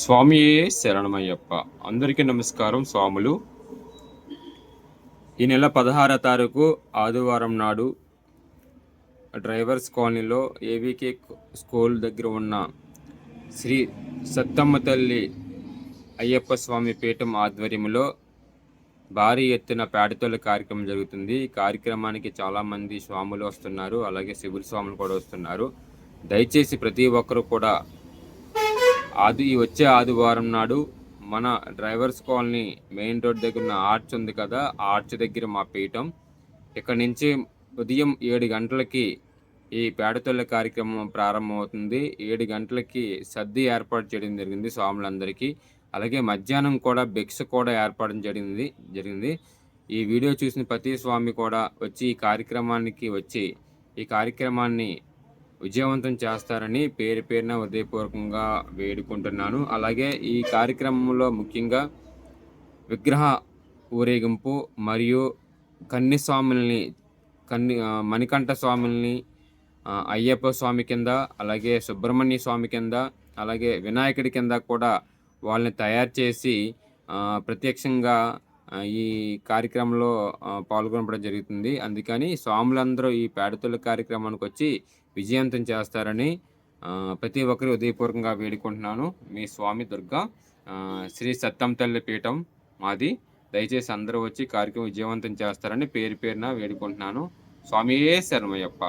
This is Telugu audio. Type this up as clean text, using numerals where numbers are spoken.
స్వామియే శరణమయ్యప్ప. అందరికీ నమస్కారం స్వాములు. ఈ నెల 16వ తారీఖు ఆదివారం నాడు డ్రైవర్స్ కాలనీలో ఏవికే స్కూల్ దగ్గర ఉన్న శ్రీ సత్తమ్మ తల్లి అయ్యప్ప స్వామి పీఠం ఆధ్వర్యంలో భారీ ఎత్తున పేడతోల కార్యక్రమం జరుగుతుంది. ఈ కార్యక్రమానికి చాలామంది స్వాములు వస్తున్నారు, అలాగే శివుల స్వాములు కూడా వస్తున్నారు. దయచేసి ప్రతి ఒక్కరూ కూడా వచ్చే ఆదివారం నాడు మన డ్రైవర్స్ కాలనీ మెయిన్ రోడ్ దగ్గర ఉన్న ఆర్చ్ ఉంది కదా, ఆ ఆర్చ్ దగ్గర మా పీఠం. ఇక్కడ నుంచి ఉదయం 7 గంటలకి ఈ పేడతొల్ల కార్యక్రమం ప్రారంభమవుతుంది. 7 గంటలకి సద్ది ఏర్పాటు చేయడం జరిగింది స్వాములందరికీ. అలాగే మధ్యాహ్నం కూడా భిక్ష కూడా ఏర్పాటు జరిగింది. ఈ వీడియో చూసిన ప్రతి స్వామి కూడా వచ్చి ఈ కార్యక్రమాన్ని విజయవంతం చేస్తారని పేరు పేరున హృదయపూర్వకంగా వేడుకుంటున్నాను. అలాగే ఈ కార్యక్రమంలో ముఖ్యంగా విగ్రహ ఊరేగింపు మరియు మణికంఠ స్వాముల్ని అయ్యప్ప స్వామి కింద, అలాగే సుబ్రహ్మణ్య స్వామి కింద, అలాగే వినాయకుడి కింద కూడా వాళ్ళని తయారు చేసి ప్రత్యక్షంగా ఈ కార్యక్రమంలో పాల్గొనడం జరుగుతుంది. అందుకని స్వాములందరూ ఈ పేడతొల కార్యక్రమానికి వచ్చి విజయవంతం చేస్తారని ప్రతి ఒక్కరు హృదయపూర్వకంగా వేడుకుంటున్నాను. మీ స్వామి దుర్గా, శ్రీ సత్తమ్మ తల్లి పీఠం మాది. దయచేసి అందరూ వచ్చి కార్యక్రమం విజయవంతం చేస్తారని పేరు పేరున వేడుకుంటున్నాను. స్వామియే శరణమయ్యప్ప.